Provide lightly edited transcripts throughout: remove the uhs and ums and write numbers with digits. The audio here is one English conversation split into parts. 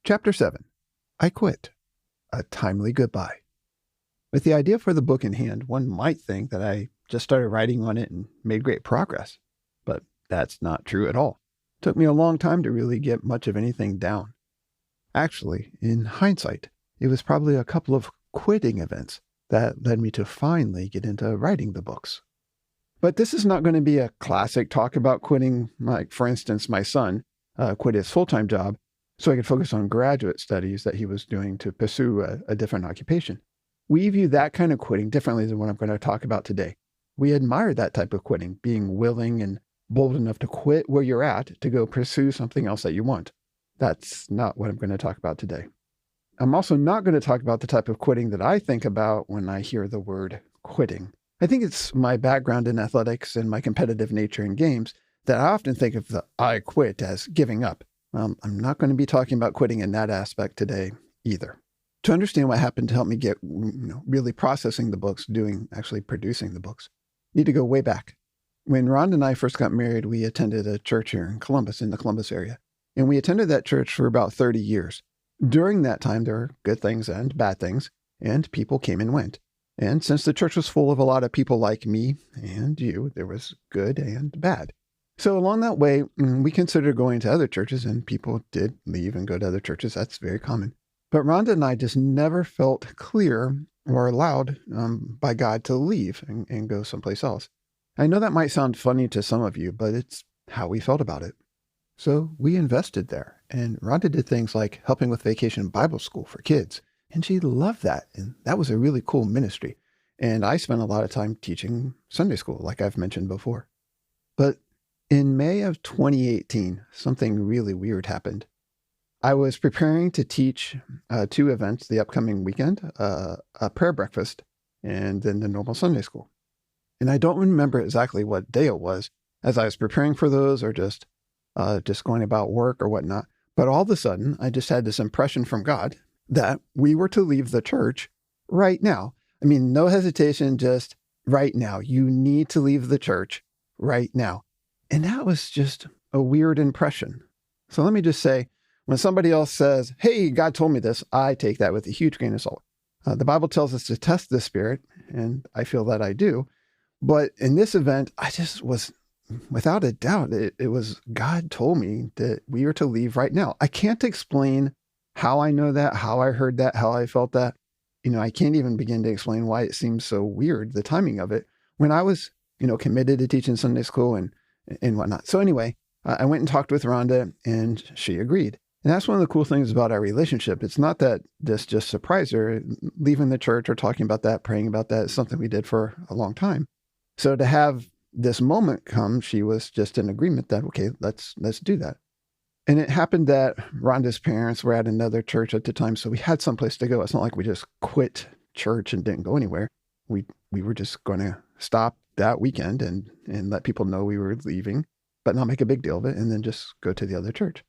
Chapter 7. I Quit. A Timely Goodbye. With the idea for the book in hand, one might think that I just started writing on it and made great progress. But that's not true at all. It took me a long time to really get much of anything down. Actually, in hindsight, it was probably a couple of quitting events that led me to finally get into writing the books. But this is not going to be a classic talk about quitting, like, for instance, my son quit his full-time job so I could focus on graduate studies that he was doing to pursue a different occupation. We view that kind of quitting differently than what I'm going to talk about today. We admire that type of quitting, being willing and bold enough to quit where you're at to go pursue something else that you want. That's not what I'm going to talk about today. I'm also not going to talk about the type of quitting that I think about when I hear the word quitting. I think it's my background in athletics and my competitive nature in games that I often think of the I quit as giving up. I'm not going to be talking about quitting in that aspect today either. To understand what happened to help me get, really processing the books, actually producing the books, need to go way back. When Rhonda and I first got married, we attended a church here in Columbus, in the Columbus area. And we attended that church for about 30 years. During that time, there were good things and bad things, and people came and went. And since the church was full of a lot of people like me and you, there was good and bad. So along that way, we considered going to other churches, and people did leave and go to other churches. That's very common. But Rhonda and I just never felt clear or allowed by God to leave and go someplace else. I know that might sound funny to some of you, but it's how we felt about it. So we invested there, and Rhonda did things like helping with Vacation Bible School for kids, and she loved that, and that was a really cool ministry. And I spent a lot of time teaching Sunday school, like I've mentioned before. But in May of 2018, something really weird happened. I was preparing to teach 2 events the upcoming weekend, a prayer breakfast, and then the normal Sunday school. And I don't remember exactly what day it was as I was preparing for those or just going about work or whatnot. But all of a sudden, I just had this impression from God that we were to leave the church right now. I mean, no hesitation, just right now. You need to leave the church right now. And that was just a weird impression. So let me just say, when somebody else says, hey, God told me this, I take that with a huge grain of salt. The Bible tells us to test the spirit, and I feel that I do. But in this event, I just was, without a doubt, it was God told me that we are to leave right now. I can't explain how I know that, how I heard that, how I felt that. I can't even begin to explain why it seems so weird, the timing of it, when I was, committed to teaching Sunday school and whatnot. So anyway, I went and talked with Rhonda, and she agreed. And that's one of the cool things about our relationship. It's not that this just surprised her. Leaving the church or talking about that, praying about that is something we did for a long time. So to have this moment come, she was just in agreement that, okay, let's do that. And it happened that Rhonda's parents were at another church at the time, so we had someplace to go. It's not like we just quit church and didn't go anywhere. We were just going to stop that weekend and let people know we were leaving, but not make a big deal of it, and then just go to the other church.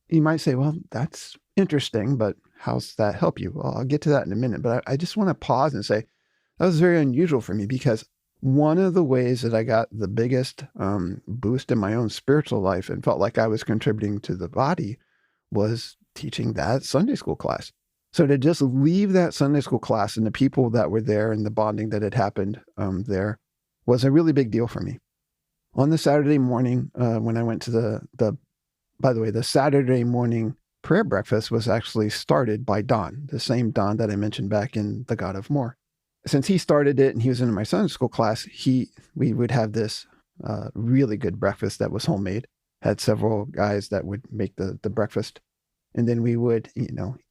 You might say, well, that's interesting, but how's that help you? Well, I'll get to that in a minute, but I just want to pause and say that was very unusual for me, because one of the ways that I got the biggest boost in my own spiritual life and felt like I was contributing to the body was teaching that Sunday school class. So to just leave that Sunday school class and the people that were there and the bonding that had happened there was a really big deal for me. On the Saturday morning, when I went to by the way, the Saturday morning prayer breakfast was actually started by Don, the same Don that I mentioned back in The God of More. Since he started it and he was in my Sunday school class, we would have this really good breakfast that was homemade. Had several guys that would make the breakfast. And then we would,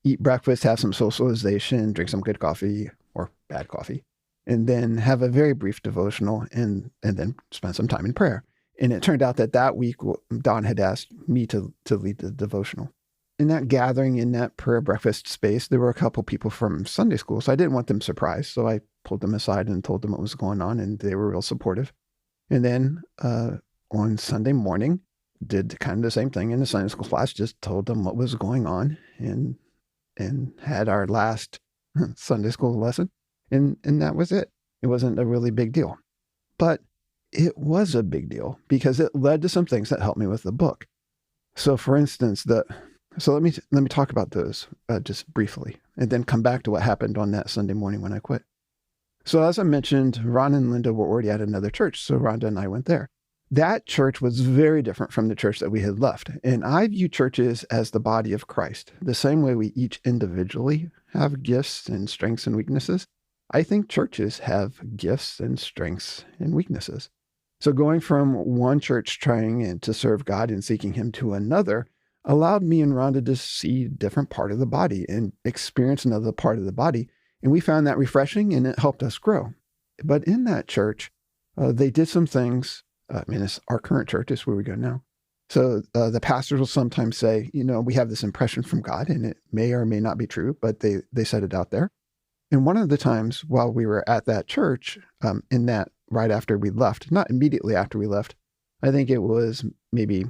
eat breakfast, have some socialization, drink some good coffee or bad coffee, and then have a very brief devotional and then spend some time in prayer. And it turned out that week, Don had asked me to lead the devotional. In that gathering, in that prayer breakfast space, there were a couple people from Sunday school, so I didn't want them surprised. So I pulled them aside and told them what was going on, and they were real supportive. And then on Sunday morning, did kind of the same thing in the Sunday school class, just told them what was going on and had our last Sunday school lesson. And that was it. It wasn't a really big deal. But it was a big deal because it led to some things that helped me with the book. So for instance, So let me talk about those just briefly, and then come back to what happened on that Sunday morning when I quit. So as I mentioned, Ron and Linda were already at another church, so Rhonda and I went there. That church was very different from the church that we had left. And I view churches as the body of Christ, the same way we each individually have gifts and strengths and weaknesses. I think churches have gifts and strengths and weaknesses. So going from one church trying to serve God and seeking Him to another allowed me and Rhonda to see a different part of the body and experience another part of the body. And we found that refreshing, and it helped us grow. But in that church, they did some things. It's our current church, is where we go now. So the pastors will sometimes say, we have this impression from God, and it may or may not be true, but they said it out there. And one of the times while we were at that church, in that right after we left, not immediately after we left, I think it was maybe,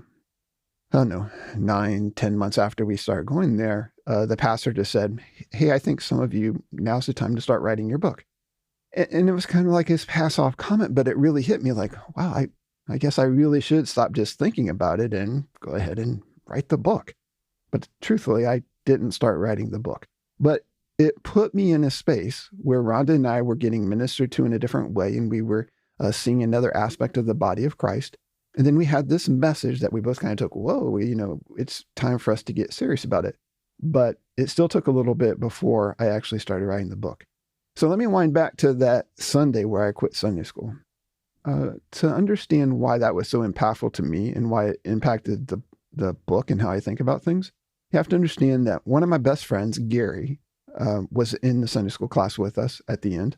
9-10 months after we started going there, the pastor just said, "Hey, I think some of you, now's the time to start writing your book." And it was kind of like his pass-off comment, but it really hit me like, wow, I guess I really should stop just thinking about it and go ahead and write the book. But truthfully, I didn't start writing the book. But it put me in a space where Rhonda and I were getting ministered to in a different way, and we were seeing another aspect of the body of Christ. And then we had this message that we both kind of took, whoa, it's time for us to get serious about it. But it still took a little bit before I actually started writing the book. So let me wind back to that Sunday where I quit Sunday school. To understand why that was so impactful to me and why it impacted the book and how I think about things, you have to understand that one of my best friends, Gary, was in the Sunday school class with us at the end.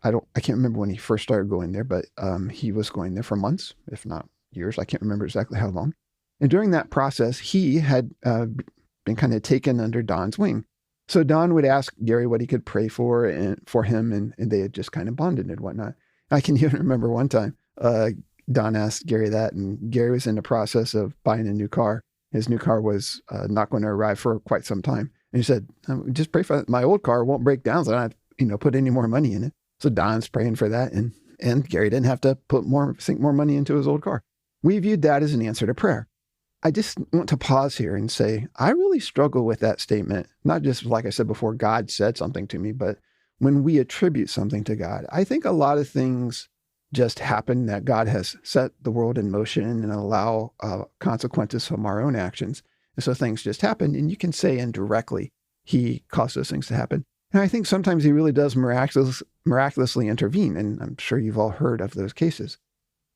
I can't remember when he first started going there, but he was going there for months, if not years. I can't remember exactly how long. And during that process, he had been kind of taken under Don's wing. So Don would ask Gary what he could pray for him, and they had just kind of bonded and whatnot. I can even remember one time Don asked Gary that, and Gary was in the process of buying a new car. His new car was not going to arrive for quite some time. And he said, just pray for my old car won't break down, so I don't put any more money in it. So Don's praying for that, and Gary didn't have to sink more money into his old car. We viewed that as an answer to prayer. I just want to pause here and say, I really struggle with that statement, not just like I said before, God said something to me, but when we attribute something to God. I think a lot of things just happen that God has set the world in motion and allow consequences from our own actions. And so things just happen, and you can say indirectly, He caused those things to happen. And I think sometimes He really does miraculously intervene, and I'm sure you've all heard of those cases.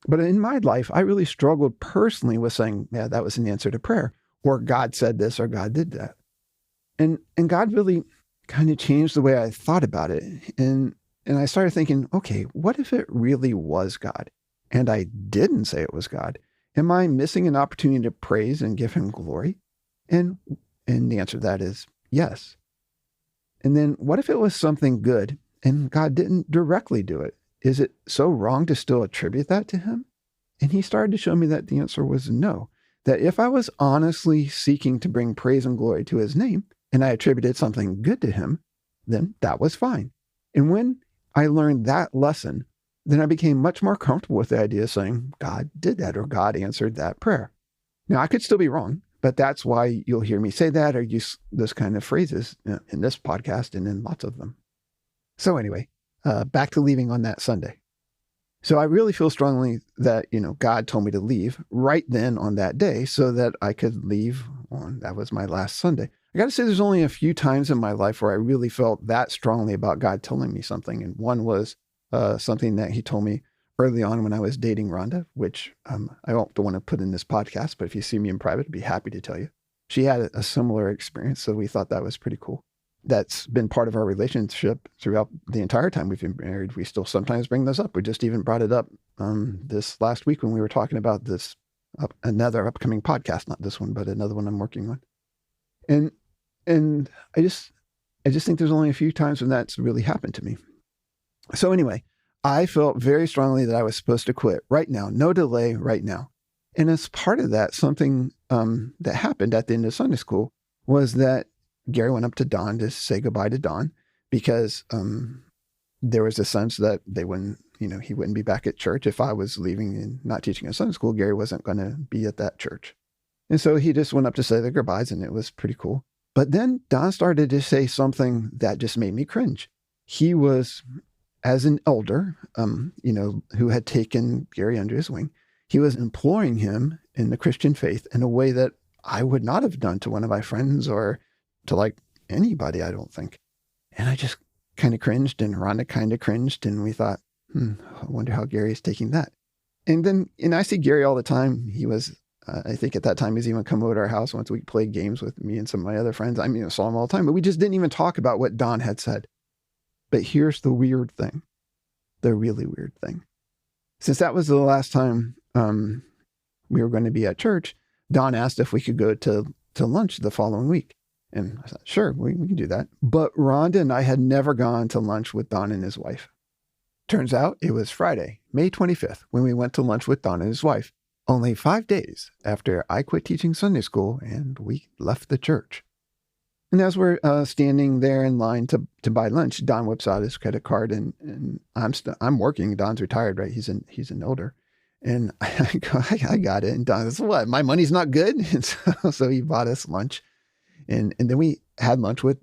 But in my life, I really struggled personally with saying, yeah, that was an answer to prayer, or God said this, or God did that. And God really kind of changed the way I thought about it. And I started thinking, okay, what if it really was God? And I didn't say it was God. Am I missing an opportunity to praise and give Him glory? And the answer to that is yes. And then what if it was something good and God didn't directly do it? Is it so wrong to still attribute that to Him? And He started to show me that the answer was no. That if I was honestly seeking to bring praise and glory to His name, and I attributed something good to Him, then that was fine. And when I learned that lesson, then I became much more comfortable with the idea of saying, God did that, or God answered that prayer. Now, I could still be wrong, but that's why you'll hear me say that or use those kind of phrases in this podcast and in lots of them. So anyway, back to leaving on that Sunday. So I really feel strongly that, God told me to leave right then on that day so that I could leave that was my last Sunday. I got to say, there's only a few times in my life where I really felt that strongly about God telling me something. And one was something that He told me early on when I was dating Rhonda, which I don't want to put in this podcast, but if you see me in private, I'd be happy to tell you. She had a similar experience, so we thought that was pretty cool. That's been part of our relationship throughout the entire time we've been married. We still sometimes bring those up. We just even brought it up this last week when we were talking about this, another upcoming podcast, not this one, but another one I'm working on. And I just think there's only a few times when that's really happened to me. So anyway, I felt very strongly that I was supposed to quit right now, no delay right now. And as part of that, something that happened at the end of Sunday school was that Gary went up to Don to say goodbye to Don because there was a sense that he wouldn't be back at church if I was leaving and not teaching at Sunday school. Gary wasn't going to be at that church. And so he just went up to say their goodbyes, and it was pretty cool. But then Don started to say something that just made me cringe. He was, as an elder, who had taken Gary under his wing, he was imploring him in the Christian faith in a way that I would not have done to one of my friends or to like anybody, I don't think. And I just kind of cringed, and Rhonda kind of cringed, and we thought, I wonder how Gary is taking that. And I see Gary all the time. He was, I think at that time, he's even come over to our house once. We played games with me and some of my other friends. I mean, I saw him all the time, but we just didn't even talk about what Don had said. But here's the weird thing, the really weird thing. Since that was the last time we were going to be at church, Don asked if we could go to lunch the following week. And I said, sure, we can do that. But Rhonda and I had never gone to lunch with Don and his wife. Turns out it was Friday, May 25th, when we went to lunch with Don and his wife, only 5 days after I quit teaching Sunday school and we left the church. And as we're standing there in line to buy lunch, Don whips out his credit card, and I'm working. Don's retired, right? He's an elder. And I got it. And Don says, what, my money's not good? And so he bought us lunch. And then we had lunch with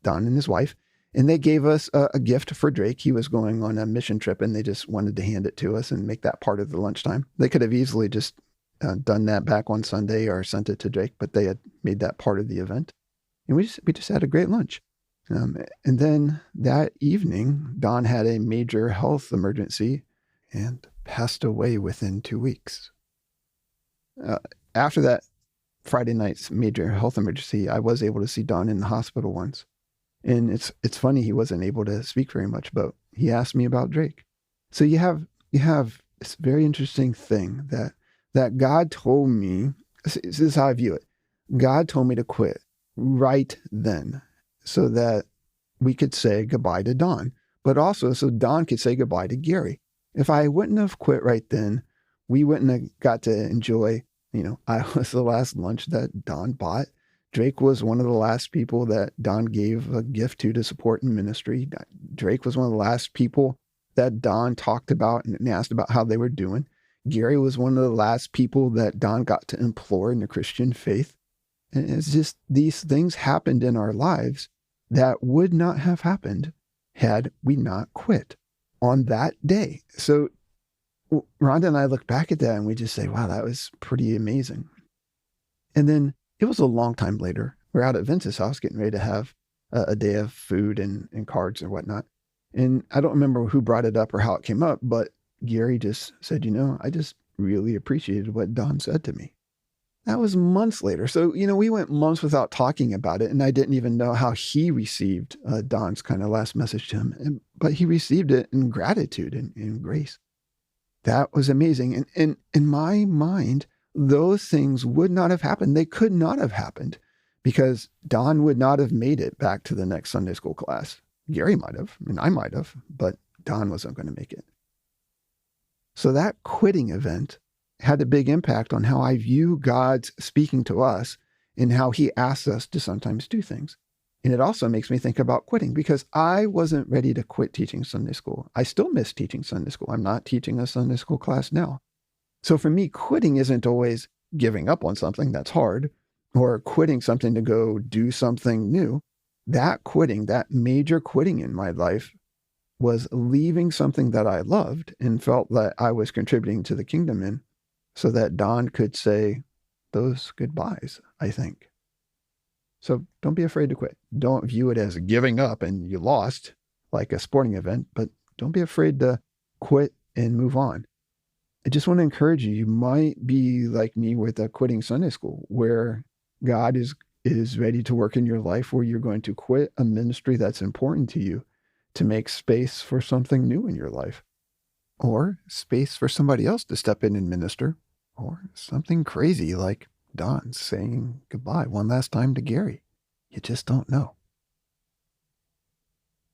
Don and his wife. And they gave us a gift for Drake. He was going on a mission trip, and they just wanted to hand it to us and make that part of the lunchtime. They could have easily just done that back on Sunday or sent it to Drake, but they had made that part of the event. And we just had a great lunch. And then that evening, Don had a major health emergency and passed away within 2 weeks. After that Friday night's major health emergency, I was able to see Don in the hospital once. And it's funny, he wasn't able to speak very much, but he asked me about Drake. So you have this very interesting thing that God told me, this is how I view it. God told me to quit right then so that we could say goodbye to Don, but also so Don could say goodbye to Gary. If I wouldn't have quit right then, we wouldn't have got to enjoy, I was the last lunch that Don bought. Drake was one of the last people that Don gave a gift to support in ministry. Drake was one of the last people that Don talked about and asked about how they were doing. Gary was one of the last people that Don got to implore in the Christian faith. And it's just these things happened in our lives that would not have happened had we not quit on that day. So Rhonda and I look back at that and we just say, wow, that was pretty amazing. And then it was a long time later. We're out at Vince's house getting ready to have a day of food and cards or whatnot. And I don't remember who brought it up or how it came up, but Gary just said, I just really appreciated what Don said to me. That was months later. So, we went months without talking about it, and I didn't even know how he received Don's kind of last message to him. But he received it in gratitude and in grace. That was amazing. And in my mind, those things would not have happened. They could not have happened because Don would not have made it back to the next Sunday school class. Gary might have, and I might have, but Don wasn't going to make it. So that quitting event had a big impact on how I view God's speaking to us and how he asks us to sometimes do things. And it also makes me think about quitting because I wasn't ready to quit teaching Sunday school. I still miss teaching Sunday school. I'm not teaching a Sunday school class now. So for me, quitting isn't always giving up on something that's hard or quitting something to go do something new. That quitting, that major quitting in my life was leaving something that I loved and felt that I was contributing to the kingdom in so that Don could say those goodbyes, I think. So don't be afraid to quit. Don't view it as giving up and you lost like a sporting event, but don't be afraid to quit and move on. I just want to encourage you. You might be like me with quitting Sunday school, where God is ready to work in your life, where you're going to quit a ministry that's important to you to make space for something new in your life, or space for somebody else to step in and minister, or something crazy like Don saying goodbye one last time to Gary. You just don't know.